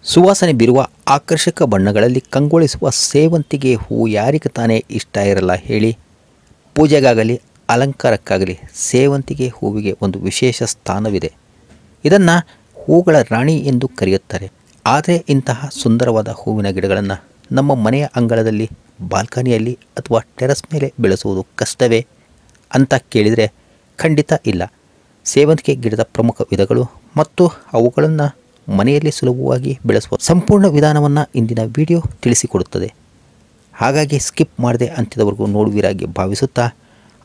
ಸುವಾಸನೆ ಬೀರುವ ಆಕರ್ಷಕ ಬಣ್ಣಗಳಲ್ಲಿ ಕಂಗೊಳಿಸುವ ಸೇವಂತಿಗೆ ಹೂವು ಯಾರಿಗೆ ತಾನೇ ಇಷ್ಟ ಇರಲ್ಲ ಹೇಳಿ. ಪೂಜೆಗಾಗಲಿ ಅಲಂಕಾರಕ್ಕಾಗಲಿ ಸೇವಂತಿಗೆ ಹೂವಿಗೆ ಒಂದು ವಿಶೇಷ ಸ್ಥಾನವಿದೆ. ಇದನ್ನು ಹೂಗಳ ರಾಣಿ ಎಂದು ಕರೆಯುತ್ತಾರೆ. ಆದರೆ ಇಂತಹ ಸುಂದರವಾದ ಹೂವಿನ ಗಿಡಗಳನ್ನು ನಮ್ಮ ಮನೆಯ ಅಂಗಳದಲ್ಲಿ, ಬಾಲ್ಕನಿಯಲ್ಲಿ ಅಥವಾ ಟೆರೆಸ್ ಮೇಲೆ ಬೆಳೆಸುವುದು ಕಷ್ಟವೇ ಅಂತ ಕೇಳಿದರೆ ಖಂಡಿತ ಇಲ್ಲ. ಸೇವಂತಿಗೆ ಗಿಡದ ಪ್ರಮುಖ ವಿಧಗಳು ಮತ್ತು ಅವುಗಳನ್ನು ಮನೆಯಲ್ಲಿ ಸುಲಭವಾಗಿ ಬೆಳೆಸುವ ಸಂಪೂರ್ಣ ವಿಧಾನವನ್ನು ಇಂದಿನ ವಿಡಿಯೋ ತಿಳಿಸಿಕೊಡುತ್ತದೆ. ಹಾಗಾಗಿ ಸ್ಕಿಪ್ ಮಾಡದೆ ಅಂತ್ಯದವರೆಗೂ ನೋಡುವಿರಾಗಿ ಭಾವಿಸುತ್ತಾ,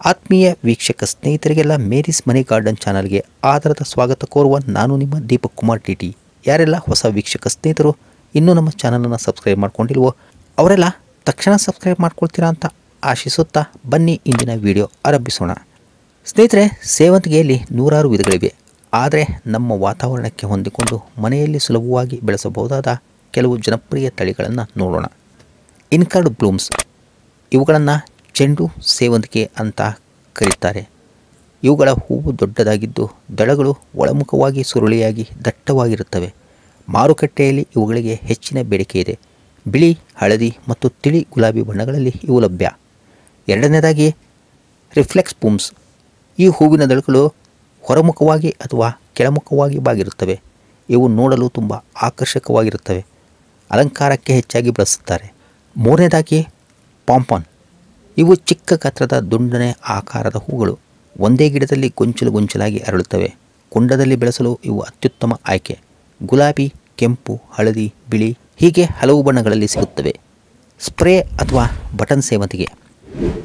ಆತ್ಮೀಯ ವೀಕ್ಷಕ ಸ್ನೇಹಿತರಿಗೆಲ್ಲ ಮೇರೀಸ್ ಮನಿ ಗಾರ್ಡನ್ ಚಾನಲ್ಗೆ ಆಧಾರದ ಸ್ವಾಗತ ಕೋರುವ ನಾನು ನಿಮ್ಮ ದೀಪಕ್ ಕುಮಾರ್ ಟಿ. ಯಾರೆಲ್ಲ ಹೊಸ ವೀಕ್ಷಕ ಸ್ನೇಹಿತರು ಇನ್ನೂ ನಮ್ಮ ಚಾನಲನ್ನು ಸಬ್ಸ್ಕ್ರೈಬ್ ಮಾಡ್ಕೊಂಡಿಲ್ವೋ ಅವರೆಲ್ಲ ತಕ್ಷಣ ಸಬ್ಸ್ಕ್ರೈಬ್ ಮಾಡ್ಕೊಳ್ತೀರಾ ಅಂತ ಆಶಿಸುತ್ತಾ ಬನ್ನಿ ಇಂದಿನ ವಿಡಿಯೋ ಆರಂಭಿಸೋಣ. ಸ್ನೇಹಿತರೆ, ಸೇವಂತಿಗೆಯಲ್ಲಿ ನೂರಾರು ವಿಧಗಳಿವೆ. ಆದರೆ ನಮ್ಮ ವಾತಾವರಣಕ್ಕೆ ಹೊಂದಿಕೊಂಡು ಮನೆಯಲ್ಲಿ ಸುಲಭವಾಗಿ ಬೆಳೆಸಬಹುದಾದ ಕೆಲವು ಜನಪ್ರಿಯ ತಳಿಗಳನ್ನು ನೋಡೋಣ. ಇನ್ಕರ್ಡ್ ಬ್ಲೂಮ್ಸ್, ಇವುಗಳನ್ನು ಚೆಂಡು ಸೇವಂತಿಗೆ ಅಂತ ಕರೀತಾರೆ. ಇವುಗಳ ಹೂವು ದೊಡ್ಡದಾಗಿದ್ದು ದಳಗಳು ಒಳಮುಖವಾಗಿ ಸುರುಳಿಯಾಗಿ ದಟ್ಟವಾಗಿರುತ್ತವೆ. ಮಾರುಕಟ್ಟೆಯಲ್ಲಿ ಇವುಗಳಿಗೆ ಹೆಚ್ಚಿನ ಬೇಡಿಕೆ ಇದೆ. ಬಿಳಿ, ಹಳದಿ ಮತ್ತು ತಿಳಿ ಗುಲಾಬಿ ಬಣ್ಣಗಳಲ್ಲಿ ಇವು ಲಭ್ಯ. ಎರಡನೇದಾಗಿ ರಿಫ್ಲೆಕ್ಸ್ ಬ್ಲೂಮ್ಸ್. ಈ ಹೂವಿನ ದಳಗಳು ಹೊರಮುಖವಾಗಿ ಅಥವಾ ಕೆಳಮುಖವಾಗಿ ಬಾಗಿರುತ್ತವೆ. ಇವು ನೋಡಲು ತುಂಬ ಆಕರ್ಷಕವಾಗಿರುತ್ತವೆ. ಅಲಂಕಾರಕ್ಕೆ ಹೆಚ್ಚಾಗಿ ಬಳಸುತ್ತಾರೆ. ಮೂರನೇದಾಗಿ ಪಾಂಪಾನ್. ಇವು ಚಿಕ್ಕ ಗಾತ್ರದ ದುಂಡನೆ ಆಕಾರದ ಹೂಗಳು. ಒಂದೇ ಗಿಡದಲ್ಲಿ ಗೊಂಚಲು ಗೊಂಚಲಾಗಿ ಅರಳುತ್ತವೆ. ಕುಂಡದಲ್ಲಿ ಬೆಳೆಸಲು ಇವು ಅತ್ಯುತ್ತಮ ಆಯ್ಕೆ. ಗುಲಾಬಿ, ಕೆಂಪು, ಹಳದಿ, ಬಿಳಿ ಹೀಗೆ ಹಲವು ಬಣ್ಣಗಳಲ್ಲಿ ಸಿಗುತ್ತವೆ. ಸ್ಪ್ರೇ ಅಥವಾ ಬಟನ್ ಸೇವಂತಿಗೆ,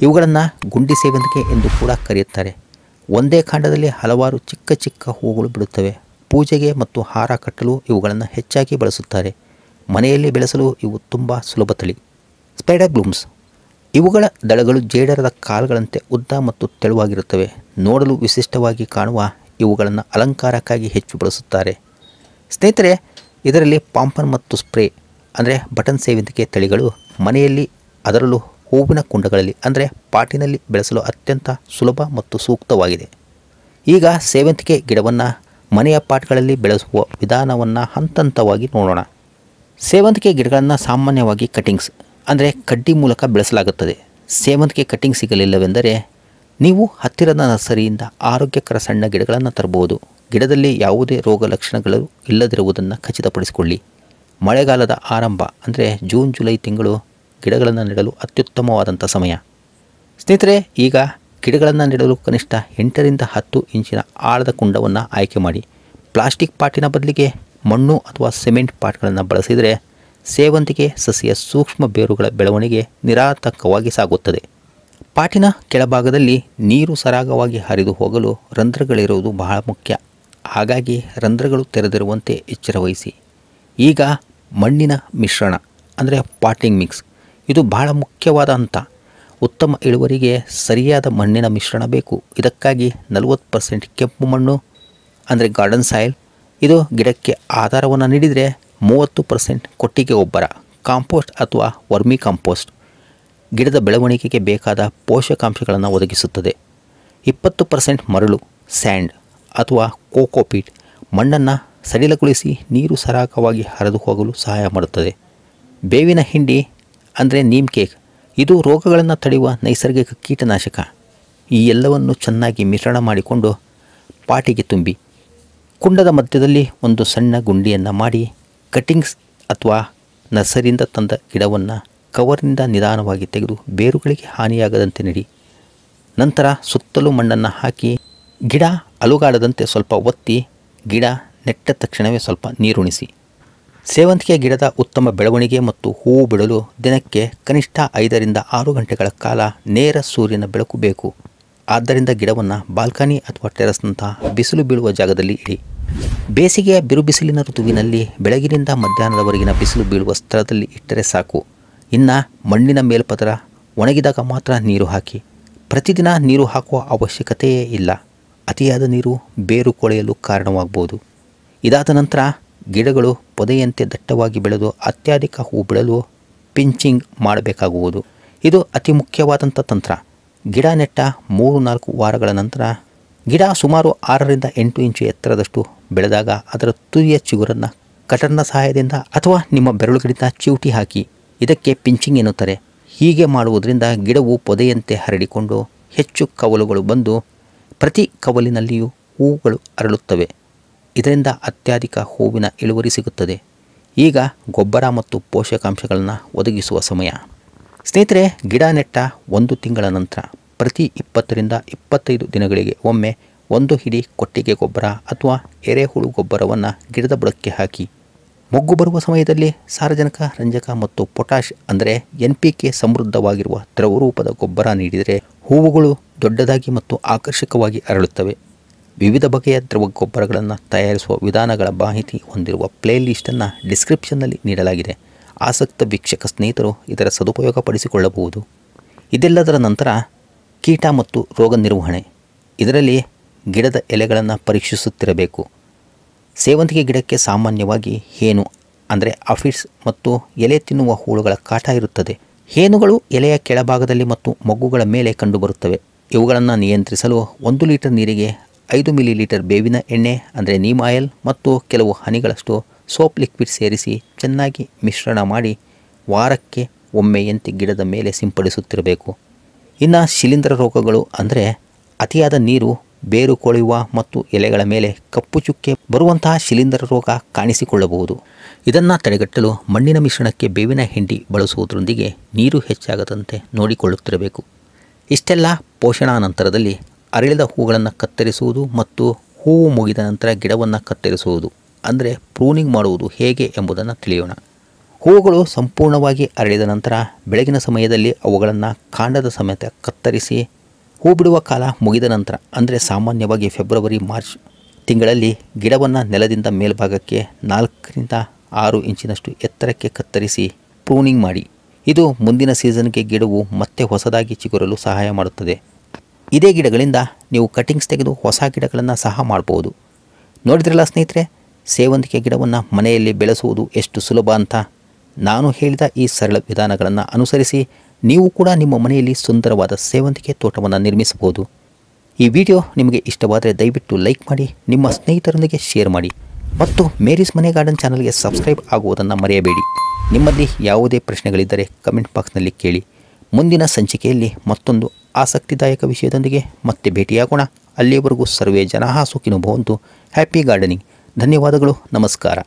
ಇವುಗಳನ್ನು ಗುಂಡಿ ಸೇವಂತಿಗೆ ಎಂದು ಕೂಡ ಕರೆಯುತ್ತಾರೆ. ಒಂದೇ ಕಾಂಡದಲ್ಲಿ ಹಲವಾರು ಚಿಕ್ಕ ಚಿಕ್ಕ ಹೂಗಳು ಬಿಡುತ್ತವೆ. ಪೂಜೆಗೆ ಮತ್ತು ಹಾರ ಕಟ್ಟಲು ಇವುಗಳನ್ನು ಹೆಚ್ಚಾಗಿ ಬಳಸುತ್ತಾರೆ. ಮನೆಯಲ್ಲಿ ಬೆಳೆಸಲು ಇವು ತುಂಬ ಸುಲಭ ತಳಿ. ಸ್ಪೈಡರ್ ಬ್ಲೂಮ್ಸ್, ಇವುಗಳ ದಳಗಳು ಜೇಡರದ ಕಾಲುಗಳಂತೆ ಉದ್ದ ಮತ್ತು ತೆಳುವಾಗಿರುತ್ತವೆ. ನೋಡಲು ವಿಶಿಷ್ಟವಾಗಿ ಕಾಣುವ ಇವುಗಳನ್ನು ಅಲಂಕಾರಕ್ಕಾಗಿ ಹೆಚ್ಚು ಬಳಸುತ್ತಾರೆ. ಸ್ನೇಹಿತರೆ, ಇದರಲ್ಲಿ ಪಾಂಪನ್ ಮತ್ತು ಸ್ಪ್ರೇ ಅಂದರೆ ಬಟನ್ ಸೇವಂತಿಗೆ ತಳಿಗಳು ಮನೆಯಲ್ಲಿ, ಅದರಲ್ಲೂ ಹೂವಿನ ಕುಂಡಗಳಲ್ಲಿ ಅಂದರೆ ಪಾಟಿನಲ್ಲಿ ಬೆಳೆಸಲು ಅತ್ಯಂತ ಸುಲಭ ಮತ್ತು ಸೂಕ್ತವಾಗಿದೆ. ಈಗ ಸೇವಂತಿಗೆ ಗಿಡವನ್ನು ಮನೆಯ ಪಾಟ್ಗಳಲ್ಲಿ ಬೆಳೆಸುವ ವಿಧಾನವನ್ನು ಹಂತವಾಗಿ ನೋಡೋಣ. ಸೇವಂತಿಗೆ ಗಿಡಗಳನ್ನು ಸಾಮಾನ್ಯವಾಗಿ ಕಟಿಂಗ್ಸ್ ಅಂದರೆ ಕಡ್ಡಿ ಮೂಲಕ ಬೆಳೆಸಲಾಗುತ್ತದೆ. ಸೇವಂತಿಗೆ ಕಟಿಂಗ್ ಸಿಗಲಿಲ್ಲವೆಂದರೆ ನೀವು ಹತ್ತಿರದ ನರ್ಸರಿಯಿಂದ ಆರೋಗ್ಯಕರ ಸಣ್ಣ ಗಿಡಗಳನ್ನು ತರಬಹುದು. ಗಿಡದಲ್ಲಿ ಯಾವುದೇ ರೋಗ ಲಕ್ಷಣಗಳು ಇಲ್ಲದಿರುವುದನ್ನು ಖಚಿತಪಡಿಸಿಕೊಳ್ಳಿ. ಮಳೆಗಾಲದ ಆರಂಭ ಅಂದರೆ ಜೂನ್ ಜುಲೈ ತಿಂಗಳು ಗಿಡಗಳನ್ನು ನೆಡಲು ಅತ್ಯುತ್ತಮವಾದಂಥ ಸಮಯ. ಸ್ನೇಹಿತರೆ, ಈಗ ಗಿಡಗಳನ್ನು ನೆಡಲು ಕನಿಷ್ಠ 8 ರಿಂದ 10 ಇಂಚಿನ ಆಳದ ಕುಂಡವನ್ನು ಆಯ್ಕೆ ಮಾಡಿ. ಪ್ಲಾಸ್ಟಿಕ್ ಪಾಟಿನ ಬದಲಿಗೆ ಮಣ್ಣು ಅಥವಾ ಸಿಮೆಂಟ್ ಪಾಟ್ಗಳನ್ನು ಬಳಸಿದರೆ ಸೇವಂತಿಗೆ ಸಸಿಯ ಸೂಕ್ಷ್ಮ ಬೇರುಗಳ ಬೆಳವಣಿಗೆ ನಿರಾತಂಕವಾಗಿ ಸಾಗುತ್ತದೆ. ಪಾಟಿನ ಕೆಳಭಾಗದಲ್ಲಿ ನೀರು ಸರಾಗವಾಗಿ ಹರಿದು ಹೋಗಲು ರಂಧ್ರಗಳಿರುವುದು ಬಹಳ ಮುಖ್ಯ. ಹಾಗಾಗಿ ರಂಧ್ರಗಳು ತೆರೆದಿರುವಂತೆ ಎಚ್ಚರವಹಿಸಿ. ಈಗ ಮಣ್ಣಿನ ಮಿಶ್ರಣ ಅಂದರೆ ಪಾಟಿಂಗ್ ಮಿಕ್ಸ್, ಇದು ಬಹಳ ಮುಖ್ಯವಾದ ಹಂತ. ಉತ್ತಮ ಇಳುವರಿಗೆ ಸರಿಯಾದ ಮಣ್ಣಿನ ಮಿಶ್ರಣ ಬೇಕು. ಇದಕ್ಕಾಗಿ 40% ಕೆಂಪು ಮಣ್ಣು ಅಂದರೆ ಗಾರ್ಡನ್ ಸಾಯಿಲ್, ಇದು ಗಿಡಕ್ಕೆ ಆಧಾರವನ್ನು ನೀಡಿದರೆ 30% ಕೊಟ್ಟಿಗೆ ಗೊಬ್ಬರ, ಕಾಂಪೋಸ್ಟ್ ಅಥವಾ ವರ್ಮಿ ಕಾಂಪೋಸ್ಟ್ ಗಿಡದ ಬೆಳವಣಿಗೆಗೆ ಬೇಕಾದ ಪೋಷಕಾಂಶಗಳನ್ನು ಒದಗಿಸುತ್ತದೆ. 20% ಮರಳು, ಸ್ಯಾಂಡ್ ಅಥವಾ ಕೋಕೋಪೀಟ್ ಮಣ್ಣನ್ನು ಸಡಿಲಗೊಳಿಸಿ ನೀರು ಸರಾಗವಾಗಿ ಹರಿದು ಹೋಗಲು ಸಹಾಯ ಮಾಡುತ್ತದೆ. ಬೇವಿನ ಹಿಂಡಿ ಅಂದರೆ ನೀಮ್ ಕೇಕ್, ಇದು ರೋಗಗಳನ್ನು ತಡೆಯುವ ನೈಸರ್ಗಿಕ ಕೀಟನಾಶಕ. ಈ ಎಲ್ಲವನ್ನು ಚೆನ್ನಾಗಿ ಮಿಶ್ರಣ ಮಾಡಿಕೊಂಡು ಪಾಟಿಗೆ ತುಂಬಿ ಕುಂಡದ ಮಧ್ಯದಲ್ಲಿ ಒಂದು ಸಣ್ಣ ಗುಂಡಿಯನ್ನು ಮಾಡಿ ಕಟಿಂಗ್ಸ್ ಅಥವಾ ನರ್ಸರಿಯಿಂದ ತಂದ ಗಿಡವನ್ನು ಕವರ್ನಿಂದ ನಿಧಾನವಾಗಿ ತೆಗೆದು ಬೇರುಗಳಿಗೆ ಹಾನಿಯಾಗದಂತೆ ನೆಡಿ. ನಂತರ ಸುತ್ತಲೂ ಮಣ್ಣನ್ನು ಹಾಕಿ ಗಿಡ ಅಲುಗಾಡದಂತೆ ಸ್ವಲ್ಪ ಒತ್ತಿ ಗಿಡ ನೆಟ್ಟ ತಕ್ಷಣವೇ ಸ್ವಲ್ಪ ನೀರುಣಿಸಿ. ಸೇವಂತಿಗೆ ಗಿಡದ ಉತ್ತಮ ಬೆಳವಣಿಗೆ ಮತ್ತು ಹೂವು ಬಿಡಲು ದಿನಕ್ಕೆ ಕನಿಷ್ಠ 5 ರಿಂದ 6 ಗಂಟೆಗಳ ಕಾಲ ನೇರ ಸೂರ್ಯನ ಬೆಳಕು ಬೇಕು. ಆದ್ದರಿಂದ ಗಿಡವನ್ನು ಬಾಲ್ಕನಿ ಅಥವಾ ಟೆರೆಸ್ನಂತಹ ಬಿಸಿಲು ಬೀಳುವ ಜಾಗದಲ್ಲಿ ಇಡಿ. ಬೇಸಿಗೆಯ ಬಿರುಬಿಸಿಲಿನ ಋತುವಿನಲ್ಲಿ ಬೆಳಗಿನಿಂದ ಮಧ್ಯಾಹ್ನದವರೆಗಿನ ಬಿಸಿಲು ಬೀಳುವ ಸ್ಥಳದಲ್ಲಿ ಇಟ್ಟರೆ ಸಾಕು. ಇನ್ನು ಮಣ್ಣಿನ ಮೇಲ್ಪದರ ಒಣಗಿದಾಗ ಮಾತ್ರ ನೀರು ಹಾಕಿ. ಪ್ರತಿದಿನ ನೀರು ಹಾಕುವ ಅವಶ್ಯಕತೆಯೇ ಇಲ್ಲ. ಅತಿಯಾದ ನೀರು ಬೇರು ಕೊಳೆಯಲು ಕಾರಣವಾಗಬಹುದು. ಇದಾದ ನಂತರ ಗಿಡಗಳು ಪೊದೆಯಂತೆ ದಟ್ಟವಾಗಿ ಬೆಳೆದು ಅತ್ಯಧಿಕ ಹೂ ಬಿಡಲು ಪಿಂಚಿಂಗ್ ಮಾಡಬೇಕಾಗುವುದು. ಇದು ಅತಿ ಮುಖ್ಯವಾದಂಥ ತಂತ್ರ. ಗಿಡ ನೆಟ್ಟ 3-4 ವಾರಗಳ ನಂತರ ಗಿಡ ಸುಮಾರು 6 ರಿಂದ 8 ಇಂಚು ಎತ್ತರದಷ್ಟು ಬೆಳೆದಾಗ ಅದರ ತುದಿಯ ಚಿಗುರನ್ನು ಕಟರ್ನ ಸಹಾಯದಿಂದ ಅಥವಾ ನಿಮ್ಮ ಬೆರಳುಗಳಿಂದ ಚಿವುಟಿ ಹಾಕಿ. ಇದಕ್ಕೆ ಪಿಂಚಿಂಗ್ ಎನ್ನುತ್ತಾರೆ. ಹೀಗೆ ಮಾಡುವುದರಿಂದ ಗಿಡವು ಪೊದೆಯಂತೆ ಹರಡಿಕೊಂಡು ಹೆಚ್ಚು ಕವಲುಗಳು ಬಂದು ಪ್ರತಿ ಕವಲಿನಲ್ಲಿಯೂ ಹೂವುಗಳು ಅರಳುತ್ತವೆ. ಇದರಿಂದ ಅತ್ಯಧಿಕ ಹೂವಿನ ಇಳುವರಿ ಸಿಗುತ್ತದೆ. ಈಗ ಗೊಬ್ಬರ ಮತ್ತು ಪೋಷಕಾಂಶಗಳನ್ನು ಒದಗಿಸುವ ಸಮಯ. ಸ್ನೇಹಿತರೆ, ಗಿಡ ನೆಟ್ಟ 1 ತಿಂಗಳ ನಂತರ ಪ್ರತಿ 20ರಿಂದ 25 ದಿನಗಳಿಗೆ ಒಮ್ಮೆ 1 ಹಿಡಿ ಕೊಟ್ಟಿಗೆ ಗೊಬ್ಬರ ಅಥವಾ ಎರೆಹುಳು ಗೊಬ್ಬರವನ್ನು ಗಿಡದ ಬುಡಕ್ಕೆ ಹಾಕಿ. ಮೊಗ್ಗು ಬರುವ ಸಮಯದಲ್ಲಿ ಸಾರಜನಕ, ರಂಜಕ ಮತ್ತು ಪೊಟ್ಯಾಷ್ ಅಂದರೆ NPK ಸಮೃದ್ಧವಾಗಿರುವ ದ್ರವ ರೂಪದ ಗೊಬ್ಬರ ನೀಡಿದರೆ ಹೂವುಗಳು ದೊಡ್ಡದಾಗಿ ಮತ್ತು ಆಕರ್ಷಕವಾಗಿ ಅರಳುತ್ತವೆ. ವಿವಿಧ ಬಗೆಯ ದ್ರವ ಗೊಬ್ಬರಗಳನ್ನು ತಯಾರಿಸುವ ವಿಧಾನಗಳ ಮಾಹಿತಿ ಹೊಂದಿರುವ ಪ್ಲೇ ಲಿಸ್ಟನ್ನು ಡಿಸ್ಕ್ರಿಪ್ಷನ್ನಲ್ಲಿ ನೀಡಲಾಗಿದೆ. ಆಸಕ್ತ ವೀಕ್ಷಕ ಸ್ನೇಹಿತರು ಇದರ ಸದುಪಯೋಗ ಪಡಿಸಿಕೊಳ್ಳಬಹುದು. ಇದೆಲ್ಲದರ ನಂತರ ಕೀಟ ಮತ್ತು ರೋಗ ನಿರ್ವಹಣೆ. ಇದರಲ್ಲಿ ಗಿಡದ ಎಲೆಗಳನ್ನು ಪರೀಕ್ಷಿಸುತ್ತಿರಬೇಕು. ಸೇವಂತಿಗೆ ಗಿಡಕ್ಕೆ ಸಾಮಾನ್ಯವಾಗಿ ಹೇನು ಅಂದರೆ ಅಫಿಡ್ಸ್ ಮತ್ತು ಎಲೆ ತಿನ್ನುವ ಹುಳುಗಳ ಕಾಟ ಇರುತ್ತದೆ. ಹೇನುಗಳು ಎಲೆಯ ಕೆಳಭಾಗದಲ್ಲಿ ಮತ್ತು ಮೊಗ್ಗುಗಳ ಮೇಲೆ ಕಂಡುಬರುತ್ತವೆ. ಇವುಗಳನ್ನು ನಿಯಂತ್ರಿಸಲು 1 ಲೀಟರ್ ನೀರಿಗೆ 5 ಮಿಲಿಲೀಟರ್ ಬೇವಿನ ಎಣ್ಣೆ ಅಂದರೆ ನೀಮ್ ಆಯಿಲ್ ಮತ್ತು ಕೆಲವು ಹನಿಗಳಷ್ಟು ಸೋಪ್ ಲಿಕ್ವಿಡ್ ಸೇರಿಸಿ ಚೆನ್ನಾಗಿ ಮಿಶ್ರಣ ಮಾಡಿ ವಾರಕ್ಕೆ ಒಮ್ಮೆಯಂತೆ ಗಿಡದ ಮೇಲೆ ಸಿಂಪಡಿಸುತ್ತಿರಬೇಕು. ಇನ್ನು ಶಿಲೀಂಧ್ರ ರೋಗಗಳು ಅಂದರೆ ಅತಿಯಾದ ನೀರು, ಬೇರು ಕೊಳೆಯುವ ಮತ್ತು ಎಲೆಗಳ ಮೇಲೆ ಕಪ್ಪು ಚುಕ್ಕೆ ಬರುವಂತಹ ಶಿಲೀಂಧ್ರ ರೋಗ ಕಾಣಿಸಿಕೊಳ್ಳಬಹುದು. ಇದನ್ನು ತಡೆಗಟ್ಟಲು ಮಣ್ಣಿನ ಮಿಶ್ರಣಕ್ಕೆ ಬೇವಿನ ಹಿಂಡಿ ಬಳಸುವುದರೊಂದಿಗೆ ನೀರು ಹೆಚ್ಚಾಗದಂತೆ ನೋಡಿಕೊಳ್ಳುತ್ತಿರಬೇಕು. ಇಷ್ಟೆಲ್ಲ ಪೋಷಣಾನಂತರದಲ್ಲಿ ಅರಳಿದ ಹೂಗಳನ್ನು ಕತ್ತರಿಸುವುದು ಮತ್ತು ಹೂವು ಮುಗಿದ ನಂತರ ಗಿಡವನ್ನು ಕತ್ತರಿಸುವುದು ಅಂದರೆ ಪ್ರೂನಿಂಗ್ ಮಾಡುವುದು ಹೇಗೆ ಎಂಬುದನ್ನು ತಿಳಿಯೋಣ. ಹೂವುಗಳು ಸಂಪೂರ್ಣವಾಗಿ ಅರಳಿದ ನಂತರ ಬೆಳಗಿನ ಸಮಯದಲ್ಲಿ ಅವುಗಳನ್ನು ಕಾಂಡದ ಸಮೇತ ಕತ್ತರಿಸಿ ಹೂ ಬಿಡುವ ಕಾಲ ಮುಗಿದ ನಂತರ ಅಂದರೆ ಸಾಮಾನ್ಯವಾಗಿ ಫೆಬ್ರವರಿ ಮಾರ್ಚ್ ತಿಂಗಳಲ್ಲಿ ಗಿಡವನ್ನು ನೆಲದಿಂದ ಮೇಲ್ಭಾಗಕ್ಕೆ 4ರಿಂದ 6 ಇಂಚಿನಷ್ಟು ಎತ್ತರಕ್ಕೆ ಕತ್ತರಿಸಿ ಪ್ರೂನಿಂಗ್ ಮಾಡಿ. ಇದು ಮುಂದಿನ ಸೀಸನ್ಗೆ ಗಿಡವು ಮತ್ತೆ ಹೊಸದಾಗಿ ಚಿಗುರಲು ಸಹಾಯ ಮಾಡುತ್ತದೆ. ಇದೇ ಗಿಡಗಳಿಂದ ನೀವು ಕಟಿಂಗ್ಸ್ ತೆಗೆದು ಹೊಸ ಗಿಡಗಳನ್ನು ಸಹ ಮಾಡಬಹುದು. ನೋಡಿದ್ರಲ್ಲ ಸ್ನೇಹಿತರೆ, ಸೇವಂತಿಗೆ ಗಿಡವನ್ನು ಮನೆಯಲ್ಲಿ ಬೆಳೆಸುವುದು ಎಷ್ಟು ಸುಲಭ ಅಂತ. ನಾನು ಹೇಳಿದ ಈ ಸರಳ ವಿಧಾನಗಳನ್ನು ಅನುಸರಿಸಿ ನೀವು ಕೂಡ ನಿಮ್ಮ ಮನೆಯಲ್ಲಿ ಸುಂದರವಾದ ಸೇವಂತಿಗೆ ತೋಟವನ್ನು ನಿರ್ಮಿಸಬಹುದು. ಈ ವಿಡಿಯೋ ನಿಮಗೆ ಇಷ್ಟವಾದರೆ ದಯವಿಟ್ಟು ಲೈಕ್ ಮಾಡಿ, ನಿಮ್ಮ ಸ್ನೇಹಿತರೊಂದಿಗೆ ಶೇರ್ ಮಾಡಿ ಮತ್ತು ಮೇರೀಸ್ ಮನೆ ಗಾರ್ಡನ್ ಚಾನಲ್ಗೆ ಸಬ್ಸ್ಕ್ರೈಬ್ ಆಗುವುದನ್ನು ಮರೆಯಬೇಡಿ. ನಿಮ್ಮಲ್ಲಿ ಯಾವುದೇ ಪ್ರಶ್ನೆಗಳಿದ್ದರೆ ಕಮೆಂಟ್ ಬಾಕ್ಸ್ನಲ್ಲಿ ಕೇಳಿ. ಮುಂದಿನ ಸಂಚಿಕೆಯಲ್ಲಿ ಮತ್ತೊಂದು ಆಸಕ್ತಿದಾಯಕ ವಿಷಯದೊಂದಿಗೆ ಮತ್ತೆ ಭೇಟಿಯಾಗೋಣ. ಅಲ್ಲಿಯವರೆಗೂ ಸರ್ವೇ ಜನಾಃ ಸುಖಿನೋ ಭವಂತು. Happy gardening. ಧನ್ಯವಾದಗಳು. ನಮಸ್ಕಾರ.